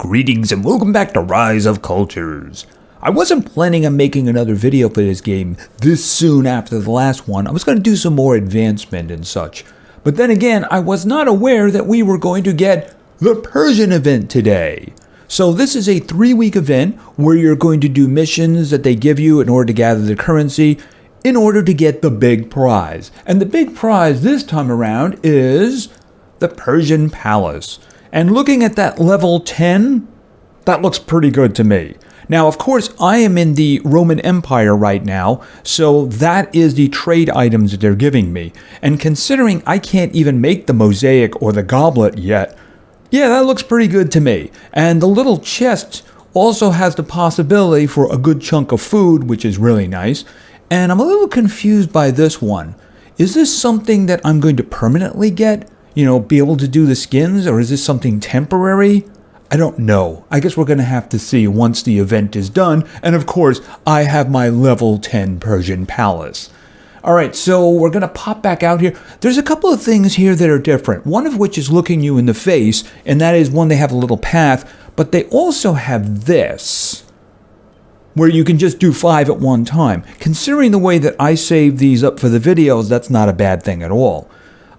Greetings and welcome back to Rise of Cultures. I wasn't planning on making another video for this game this soon after the last one. I was going to do some more advancement and such. But then again, I was not aware that we were going to get the Persian Event today. So this is a 3-week event where you're going to do missions that they give you in order to gather the currency in order to get the big prize. And the big prize this time around is the Persian Palace. And looking at that level 10, that looks pretty good to me. Now, of course, I am in the Roman Empire right now, so that is the trade items that they're giving me. And considering I can't even make the mosaic or the goblet yet, yeah, that looks pretty good to me. And the little chest also has the possibility for a good chunk of food, which is really nice. And I'm a little confused by this one. Is this something that I'm going to permanently get? You know, be able to do the skins, or is this something temporary? I don't know. I guess we're going to have to see once the event is done. And of course, I have my level 10 Persian Palace. All right, so we're going to pop back out here. There's a couple of things here that are different. One of which is looking you in the face, and that is one, they have a little path, but they also have this, where you can just do 5 at one time. Considering the way that I save these up for the videos, that's not a bad thing at all.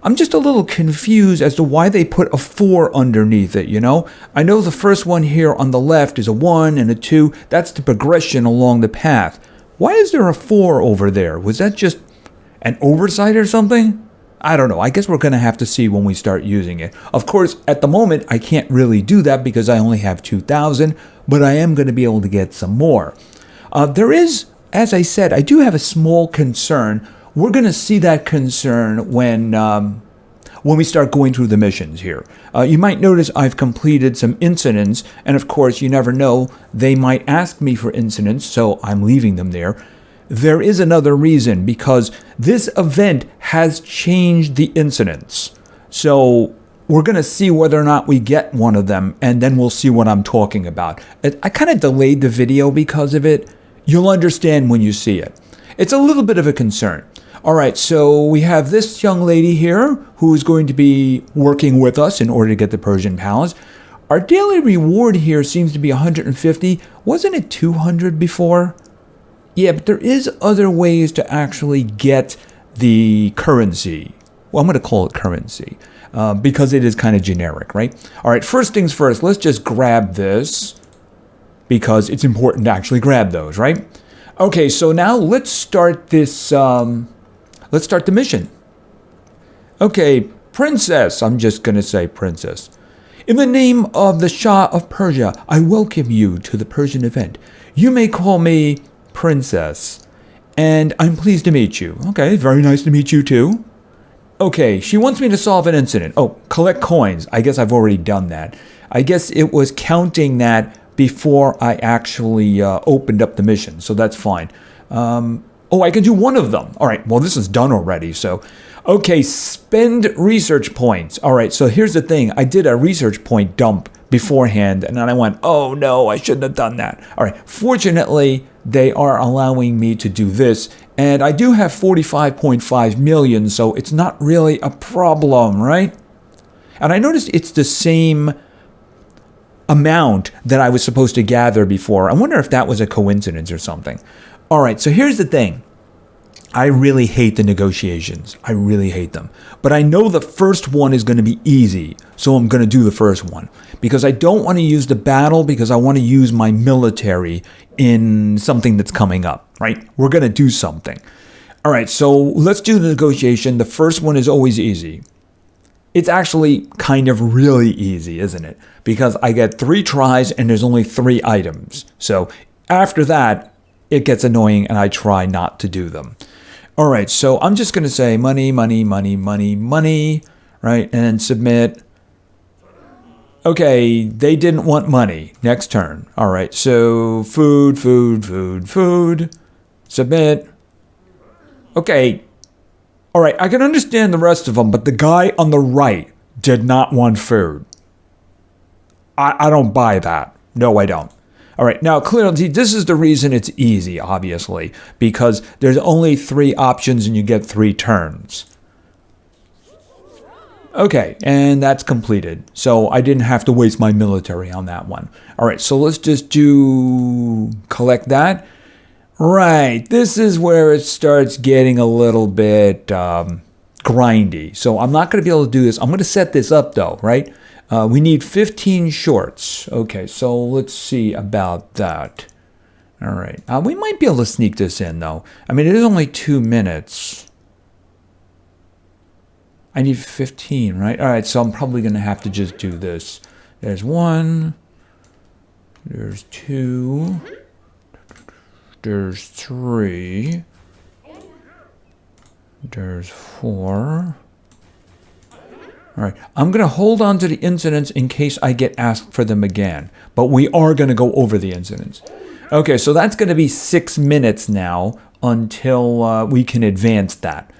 I'm just a little confused as to why they put a 4 underneath it, you know? I know the first one here on the left is a 1 and a 2. That's the progression along the path. Why is there a 4 over there? Was that just an oversight or something? I don't know. I guess we're going to have to see when we start using it. Of course, at the moment, I can't really do that because I only have 2,000, but I am going to be able to get some more. There is, as I said, I do have a small concern. We're going to see that concern when we start going through the missions here. You might notice I've completed some incidents, and of course, you never know, they might ask me for incidents, so I'm leaving them there. There is another reason, because this event has changed the incidents. So we're going to see whether or not we get one of them, and then we'll see what I'm talking about. I kind of delayed the video because of it. You'll understand when you see it. It's a little bit of a concern. All right, so we have this young lady here who is going to be working with us in order to get the Persian Palace. Our daily reward here seems to be 150. Wasn't it 200 before? Yeah, but there is other ways to actually get the currency. Well, I'm going to call it currency because it is kind of generic, right? All right, first things first, let's just grab this because it's important to actually grab those, right? Okay, so now let's start this... Let's start the mission. Okay, Princess. I'm just going to say Princess. In the name of the Shah of Persia, I welcome you to the Persian Event. You may call me Princess, and I'm pleased to meet you. Okay, very nice to meet you too. Okay, she wants me to solve an incident. Oh, collect coins. I guess I've already done that. I guess it was counting that before I actually opened up the mission, so that's fine. Oh, I can do one of them. All right, well, this is done already, so. Okay, spend research points. All right, so here's the thing. I did a research point dump beforehand, and then I went, oh, no, I shouldn't have done that. All right, fortunately, they are allowing me to do this, and I do have 45.5 million, so it's not really a problem, right? And I noticed it's the same amount that I was supposed to gather before. I wonder if that was a coincidence or something. All right, so here's the thing. I really hate the negotiations. I really hate them. But I know the first one is going to be easy, so I'm going to do the first one. Because I don't want to use the battle, because I want to use my military in something that's coming up, right? We're going to do something. All right, so let's do the negotiation. The first one is always easy. It's actually kind of really easy, isn't it? Because I get 3 tries and there's only 3 items. So after that, it gets annoying and I try not to do them. All right, so I'm just going to say money, money, money, money, money, right? And submit. Okay, they didn't want money. Next turn. All right, so food, food, food, food. Submit. Okay. All right, I can understand the rest of them, but the guy on the right did not want food. I don't buy that. No, I don't. All right, now clearly this is the reason it's easy, obviously, because there's only 3 options and you get 3 turns. Okay, and that's completed. So I didn't have to waste my military on that one. All right, so let's just collect that. Right, this is where it starts getting a little bit grindy. So I'm not going to be able to do this. I'm going to set this up though, right? We need 15 shorts. Okay, so let's see about that. All right, we might be able to sneak this in though. I mean, it is only 2 minutes. I need 15, right? All right, so I'm probably going to have to just do this. There's 1. There's 2. There's 3. There's 4. All right, I'm going to hold on to the incidents in case I get asked for them again. But we are going to go over the incidents. Okay, so that's going to be 6 minutes now until we can advance that.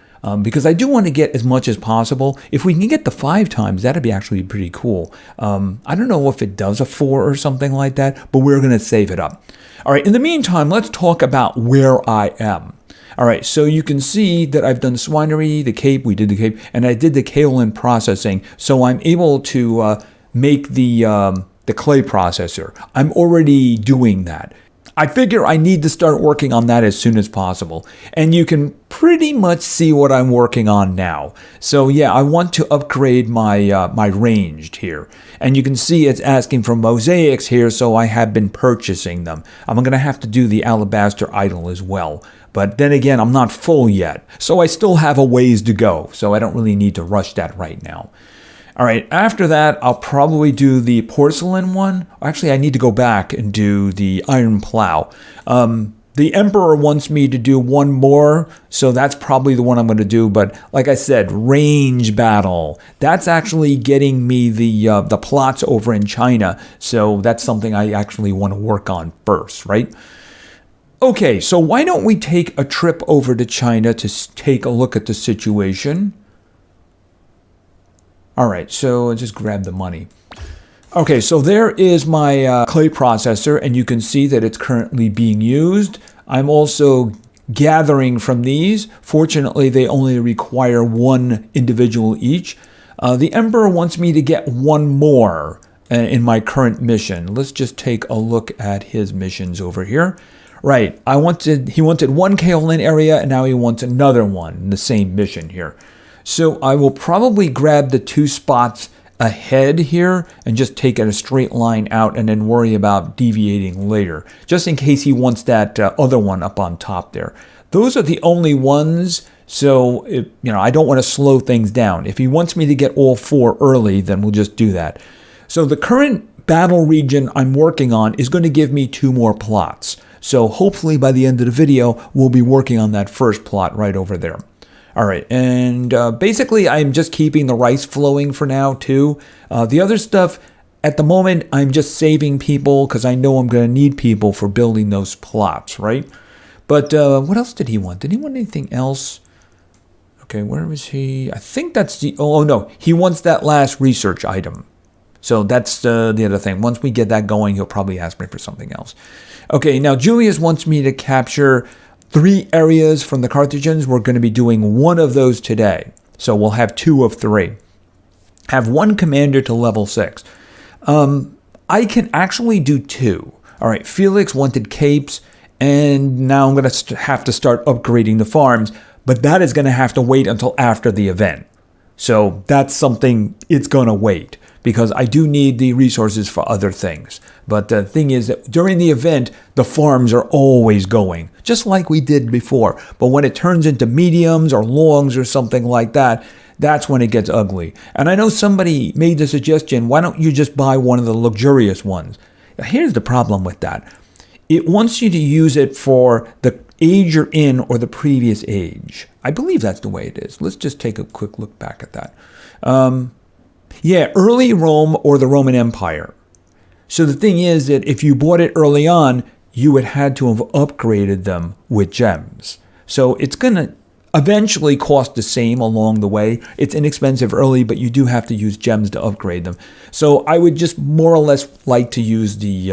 Because I do want to get as much as possible. If we can get the 5 times, that'd be actually pretty cool. I don't know if it does a 4 or something like that, but we're going to save it up. All right, in the meantime, let's talk about where I am. All right, so you can see that I've done the swinery, the cape, we did the cape, and I did the kaolin processing. So I'm able to make the clay processor. I'm already doing that. I figure I need to start working on that as soon as possible. And you can pretty much see what I'm working on now. So yeah, I want to upgrade my my ranged here. And you can see it's asking for mosaics here, so I have been purchasing them. I'm going to have to do the alabaster idol as well. But then again, I'm not full yet. So I still have a ways to go. So I don't really need to rush that right now. All right, after that, I'll probably do the porcelain one. Actually, I need to go back and do the iron plow. The Emperor wants me to do one more, so that's probably the one I'm going to do. But like I said, range battle. That's actually getting me the plots over in China. So that's something I actually want to work on first, right? Okay, so why don't we take a trip over to China to take a look at the situation? All right, so just grab the money. Okay, so there is my clay processor, and you can see that it's currently being used. I'm also gathering from these. Fortunately, they only require 1 individual each. The Emperor wants me to get 1 more in my current mission. Let's just take a look at his missions over here. Right, he wanted 1 kaolin area, and now he wants another one in the same mission here. So I will probably grab the 2 spots ahead here and just take it a straight line out and then worry about deviating later, just in case he wants that other one up on top there. Those are the only ones, so I don't want to slow things down. If he wants me to get all 4 early, then we'll just do that. So the current battle region I'm working on is going to give me 2 more plots. So hopefully by the end of the video, we'll be working on that first plot right over there. All right, and basically I'm just keeping the rice flowing for now too. The other stuff, at the moment, I'm just saving people because I know I'm going to need people for building those plots, right? But what else did he want? Did he want anything else? Okay, where was he? I think that's the, oh no, he wants that last research item. So that's the other thing. Once we get that going, he'll probably ask me for something else. Okay, now Julius wants me to capture 3 areas from the Cartogens. We're going to be doing 1 of those today. So we'll have 2 of 3. Have 1 commander to level 6. I can actually do 2. All right, Felix wanted capes, and now I'm going to have to start upgrading the farms, but that is going to have to wait until after the event. So that's something it's going to wait, because I do need the resources for other things. But the thing is that during the event, the farms are always going, just like we did before. But when it turns into mediums or longs or something like that, that's when it gets ugly. And I know somebody made the suggestion, why don't you just buy one of the luxurious ones? Here's the problem with that. It wants you to use it for the age you're in or the previous age. I believe that's the way it is. Let's just take a quick look back at that. Yeah, early Rome or the Roman Empire. So the thing is that if you bought it early on, you would had to have upgraded them with gems. So it's going to eventually cost the same along the way. It's inexpensive early, but you do have to use gems to upgrade them. So I would just more or less like to use the,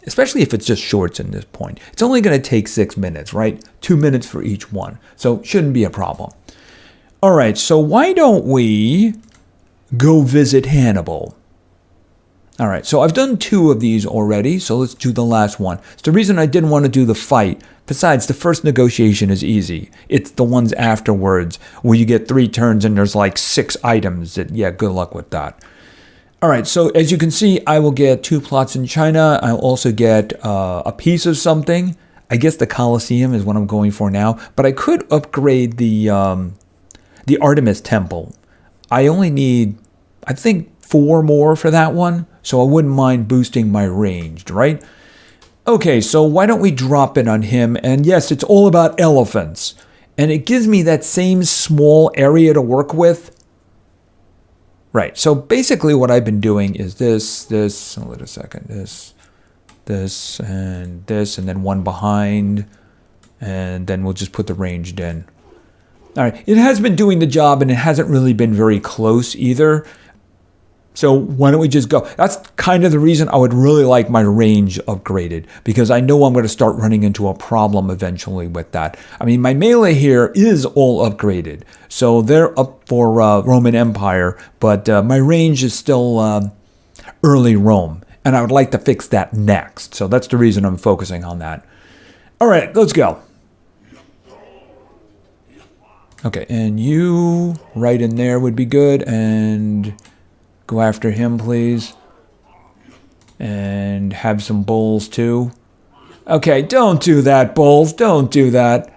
especially if it's just shorts in this point. It's only going to take 6 minutes, right? 2 minutes for each one. So it shouldn't be a problem. All right, so why don't we go visit Hannibal. All right, so I've done 2 of these already, so let's do the last one. It's the reason I didn't want to do the fight. Besides, the first negotiation is easy. It's the ones afterwards where you get 3 turns and there's like 6 items. Yeah, good luck with that. All right, so as you can see, I will get 2 plots in China. I'll also get a piece of something. I guess the Colosseum is what I'm going for now. But I could upgrade the Artemis Temple. I only need, I think, 4 more for that one. So I wouldn't mind boosting my ranged, right? Okay, so why don't we drop it on him? And yes, it's all about elephants. And it gives me that same small area to work with. Right, so basically what I've been doing is this, wait a second, this, and then one behind, and then we'll just put the ranged in. All right, it has been doing the job, and it hasn't really been very close either. So why don't we just go? That's kind of the reason I would really like my range upgraded, because I know I'm going to start running into a problem eventually with that. I mean, my melee here is all upgraded. So they're up for Roman Empire, but my range is still early Rome. And I would like to fix that next. So that's the reason I'm focusing on that. All right, let's go. Okay, and you right in there would be good. And go after him, please. And have some bulls, too. Okay, don't do that, bulls. Don't do that.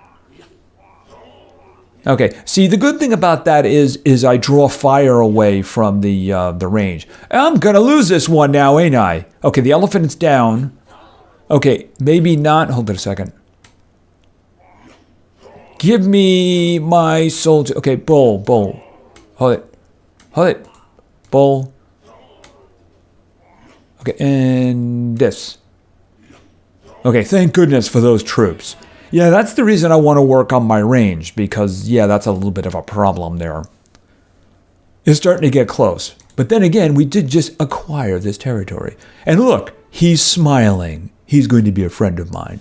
Okay, see, the good thing about that is I draw fire away from the range. I'm going to lose this one now, ain't I? Okay, the elephant's down. Okay, maybe not. Hold it a second. Give me my soldier. Okay, bull. Hold it. Bull. Okay, and this. Okay, thank goodness for those troops. Yeah, that's the reason I want to work on my range, because, yeah, that's a little bit of a problem there. It's starting to get close. But then again, we did just acquire this territory. And look, he's smiling. He's going to be a friend of mine.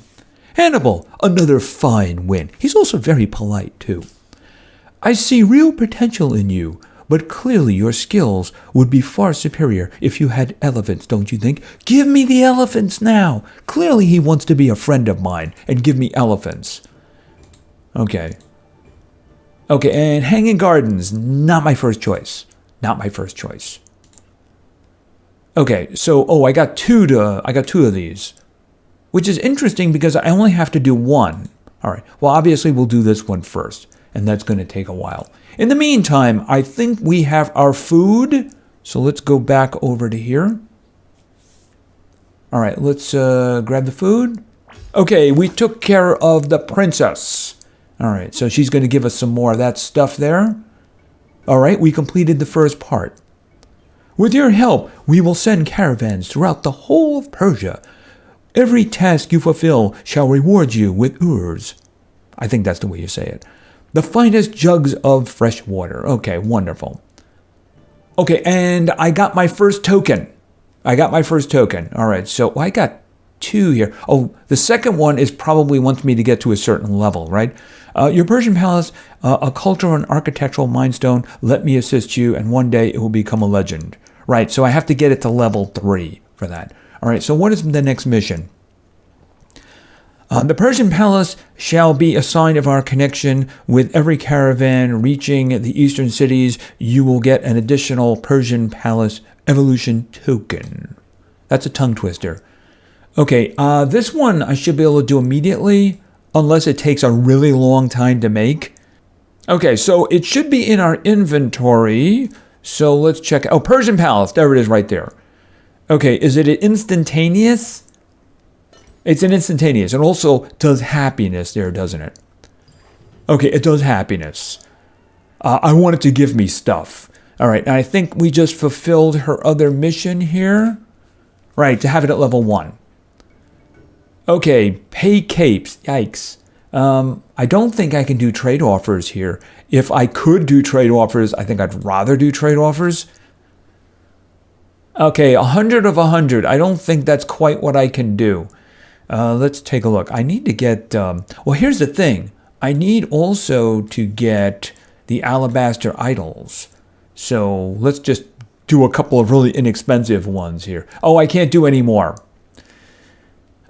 Hannibal, another fine win. He's also very polite, too. I see real potential in you, but clearly your skills would be far superior if you had elephants, don't you think? Give me the elephants now. Clearly he wants to be a friend of mine and give me elephants. Okay. Okay, and Hanging Gardens, not my first choice. Not my first choice. Okay, so, I got two of these, which is interesting because I only have to do one. All right, well, obviously we'll do this one first, and that's going to take a while. In the meantime, I think we have our food, so let's go back over to here. All right, let's grab the food. Okay, we took care of the princess. All right, so she's going to give us some more of that stuff there. All right, we completed the first part. With your help, we will send caravans throughout the whole of Persia. Every task you fulfill shall reward you with urs. I think that's the way you say it. The finest jugs of fresh water. Okay, wonderful. Okay, and I got my first token. All right, so I got two here. Oh, the second one is probably wants me to get to a certain level, right? Your Persian palace, a cultural and architectural milestone. Let me assist you, and one day it will become a legend. Right, so I have to get it to level 3 for that. All right, so what is the next mission? The Persian palace shall be a sign of our connection. With every caravan reaching the eastern cities, you will get an additional Persian palace evolution token. That's a tongue twister. Okay, this one I should be able to do immediately, unless it takes a really long time to make. Okay, so it should be in our inventory. So let's check. Oh, Persian palace. There it is right there. Okay, is it instantaneous? It's an instantaneous. It also does happiness there, doesn't it? Okay, it does happiness. I want it to give me stuff. All right, and I think we just fulfilled her other mission here. Right, to have it at level 1. Okay, pay capes. Yikes. I don't think I can do trade offers here. If I could do trade offers, I think I'd rather do trade offers. Okay, 100 of 100. I don't think that's quite what I can do. Let's take a look. I need to get... well, here's the thing. I need also to get the alabaster idols. So let's just do a couple of really inexpensive ones here. Oh, I can't do any more.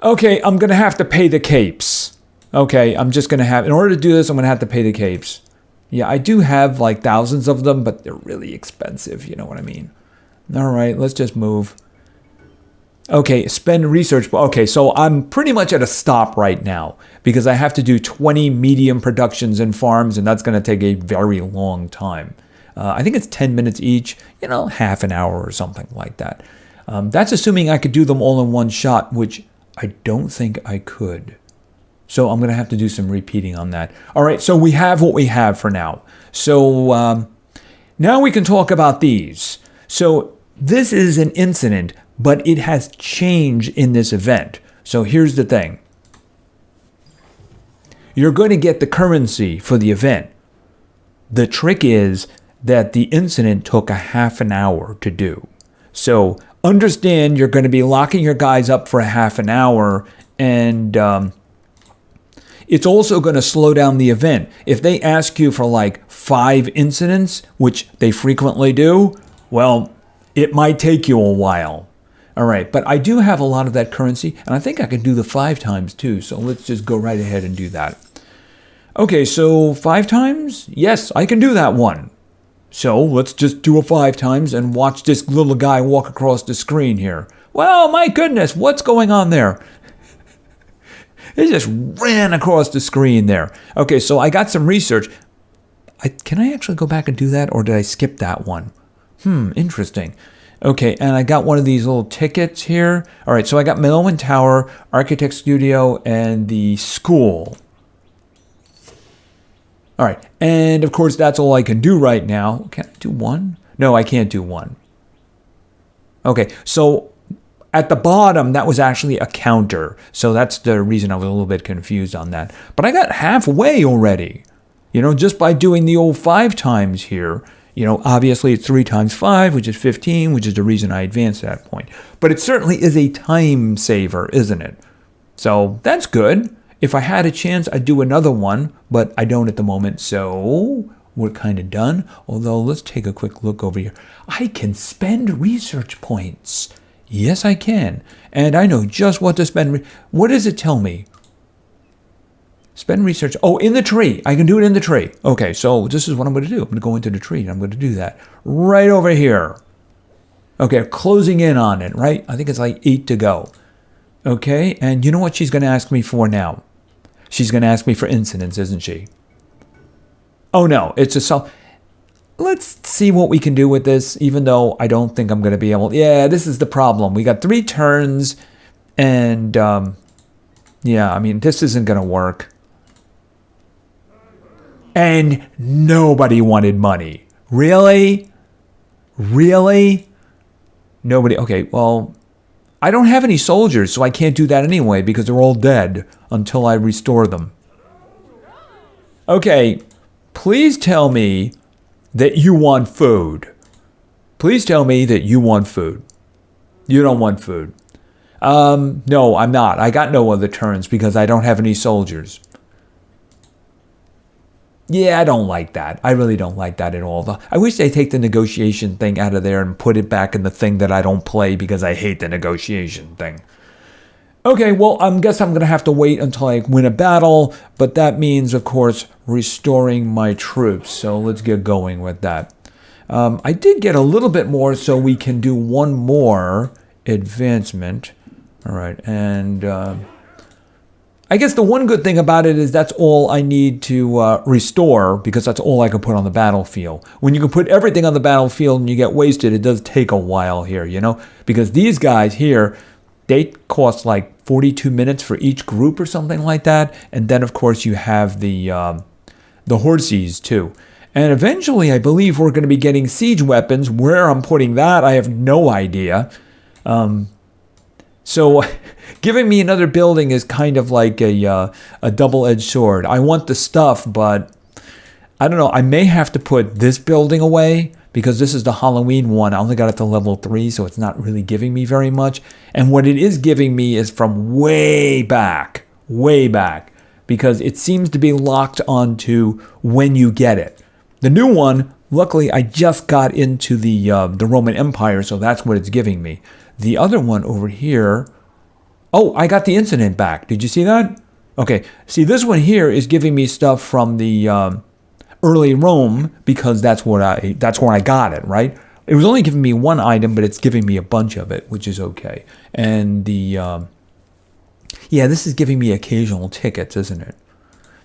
Okay, I'm going to have to pay the capes. Okay, I'm just going to have, in order to do this, I'm going to have to pay the capes. Yeah, I do have like thousands of them, but they're really expensive. You know what I mean? All right, let's just move. Okay, spend research. Okay, so I'm pretty much at a stop right now because I have to do 20 medium productions and farms, and that's going to take a very long time. I think it's 10 minutes each, you know, half an hour or something like that. That's assuming I could do them all in one shot, which I don't think I could. So I'm going to have to do some repeating on that. All right, so we have what we have for now. So now we can talk about these. So this is an incident, but it has changed in this event. So here's the thing. You're going to get the currency for the event. The trick is that the incident took a half an hour to do. So understand you're going to be locking your guys up for a half an hour, and it's also going to slow down the event. If they ask you for like 5 incidents, which they frequently do, well, it might take you a while. All right, but I do have a lot of that currency, and I think I can do the 5 times too, so let's just go right ahead and do that. Okay, so 5 times? Yes, I can do that one. So let's just do a 5 times and watch this little guy walk across the screen here. Well, my goodness, what's going on there? It just ran across the screen there. Okay, so I got some research. Can I actually go back and do that, or did I skip that one? Interesting. Okay, and I got one of these little tickets here. All right, so I got Melvin Tower, Architect Studio, and the school. All right, and of course, that's all I can do right now. Can I do one? No, I can't do one. Okay, so at the bottom, that was actually a counter. So that's the reason I was a little bit confused on that. But I got halfway already, you know, just by doing the old 5 times here. You know, obviously it's 3 times 5, which is 15, which is the reason I advanced at that point. But it certainly is a time saver, isn't it? So that's good. If I had a chance, I'd do another one, but I don't at the moment. So we're kind of done. Although, let's take a quick look over here. I can spend research points. Yes, I can. And I know just what to spend. What does it tell me? Spend research. Oh, in the tree. I can do it in the tree. Okay, so this is what I'm going to do. I'm going to go into the tree, and I'm going to do that right over here. Okay, closing in on it, right? I think it's like 8 to go. Okay, and you know what she's going to ask me for now? She's going to ask me for incidents, isn't she? Oh, no, it's a solve. Let's see what we can do with this, even though I don't think I'm going to be able. Yeah, this is the problem. We got 3 turns, and yeah, I mean, this isn't going to work. And nobody wanted money. Really? Really? Nobody. Okay, well, I don't have any soldiers, so I can't do that anyway because they're all dead until I restore them. Okay, please tell me that you want food. Please tell me that you want food. You don't want food. No, I'm not. I got no other turns because I don't have any soldiers. Yeah, I don't like that. I really don't like that at all. I wish they take the negotiation thing out of there and put it back in the thing that I don't play because I hate the negotiation thing. Okay, well, I guess I'm going to have to wait until I win a battle, but that means, of course, restoring my troops. So let's get going with that. I did get a little bit more, so we can do one more advancement. All right, and I guess the one good thing about it is that's all I need to restore, because that's all I can put on the battlefield. When you can put everything on the battlefield and you get wasted, it does take a while here, you know? Because these guys here, they cost like 42 minutes for each group or something like that. And then, of course, you have the horses, too. And eventually, I believe we're going to be getting siege weapons. Where I'm putting that, I have no idea. So giving me another building is kind of like a double-edged sword. I want the stuff, but I don't know. I may have to put this building away because this is the Halloween one. I only got it to level 3, so it's not really giving me very much. And what it is giving me is from way back, because it seems to be locked onto when you get it. The new one Luckily, I just got into the Roman Empire, so that's what it's giving me. The other one over here, oh, I got the incident back. Did you see that? Okay, see, this one here is giving me stuff from the early Rome because that's where I got it, right? It was only giving me one item, but it's giving me a bunch of it, which is okay. And the yeah, this is giving me occasional tickets, isn't it?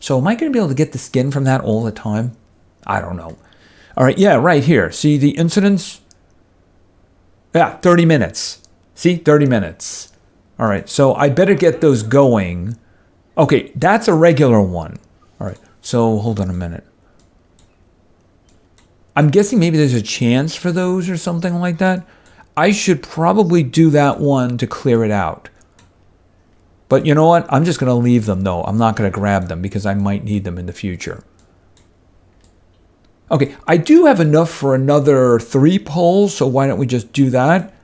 So am I going to be able to get the skin from that all the time? I don't know. All right, yeah, right here. See the incidents? Yeah, 30 minutes. See, 30 minutes. All right, so I better get those going. Okay, that's a regular one. All right, so hold on a minute. I'm guessing maybe there's a chance for those or something like that. I should probably do that one to clear it out. But you know what? I'm just going to leave them, though. I'm not going to grab them because I might need them in the future. Okay, I do have enough for another 3 polls, so why don't we just do that?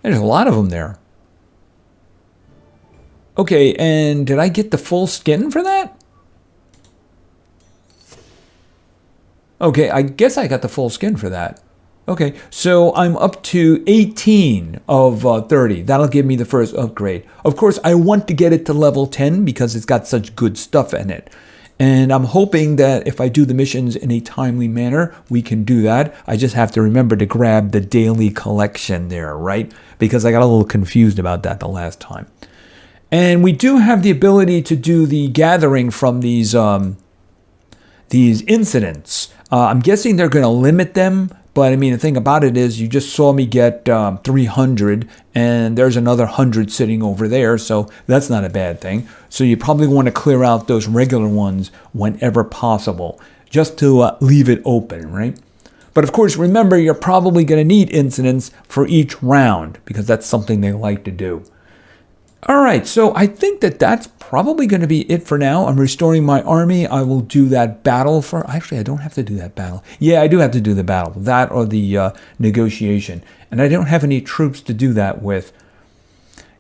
There's a lot of them there. Okay, and did I get the full skin for that? Okay, I guess I got the full skin for that. Okay, so I'm up to 18 of 30. That'll give me the first upgrade. Of course, I want to get it to level 10 because it's got such good stuff in it. And I'm hoping that if I do the missions in a timely manner, we can do that. I just have to remember to grab the daily collection there, right? Because I got a little confused about that the last time. And we do have the ability to do the gathering from these incidents. I'm guessing they're going to limit them. But I mean, the thing about it is you just saw me get 300 and there's another 100 sitting over there. So that's not a bad thing. So you probably want to clear out those regular ones whenever possible, just to leave it open, right? But of course, remember, you're probably going to need incidents for each round because that's something they like to do. All right, so I think that that's probably going to be it for now. I'm restoring my army. I will do that battle for... Actually, I don't have to do that battle. Yeah, I do have to do the battle. That or the negotiation. And I don't have any troops to do that with.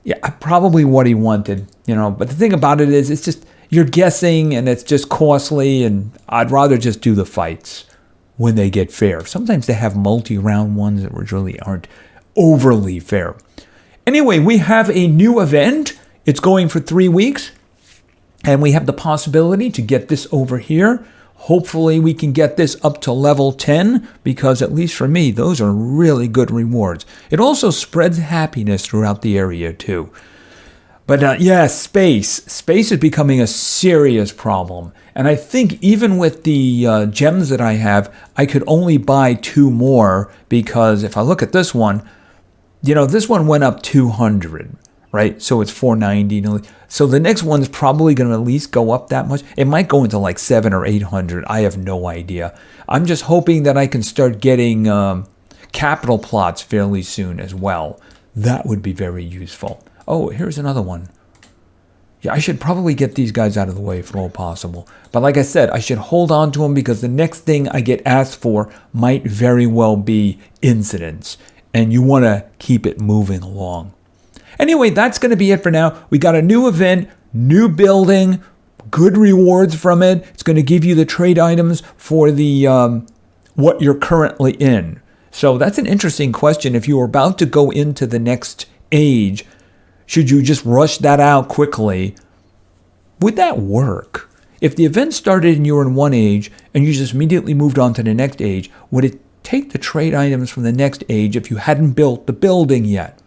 Yeah, probably what he wanted, you know. But the thing about it is, it's just... You're guessing, and it's just costly, and I'd rather just do the fights when they get fair. Sometimes they have multi-round ones that really aren't overly fair. Anyway, we have a new event. It's going for 3 weeks. And we have the possibility to get this over here. Hopefully we can get this up to level 10. Because at least for me, those are really good rewards. It also spreads happiness throughout the area too. But yeah, space. Space is becoming a serious problem. And I think even with the gems that I have, I could only buy 2 more. Because if I look at this one... You know, this one went up 200, right? So it's 490. So the next one's probably going to at least go up that much. It might go into like 700 or 800. I have no idea. I'm just hoping that I can start getting capital plots fairly soon as well. That would be very useful. Oh, here's another one. Yeah, I should probably get these guys out of the way if at all possible. But like I said, I should hold on to them because the next thing I get asked for might very well be incidents. And you want to keep it moving along. Anyway, that's going to be it for now. We got a new event, new building, good rewards from it. It's going to give you the trade items for the what you're currently in. So that's an interesting question. If you were about to go into the next age, should you just rush that out quickly? Would that work? If the event started and you were in one age and you just immediately moved on to the next age, would it take the trade items from the next age if you hadn't built the building yet?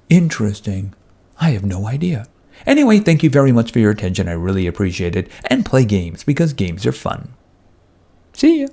Interesting. I have no idea. Anyway, thank you very much for your attention. I really appreciate it. And play games because games are fun. See ya.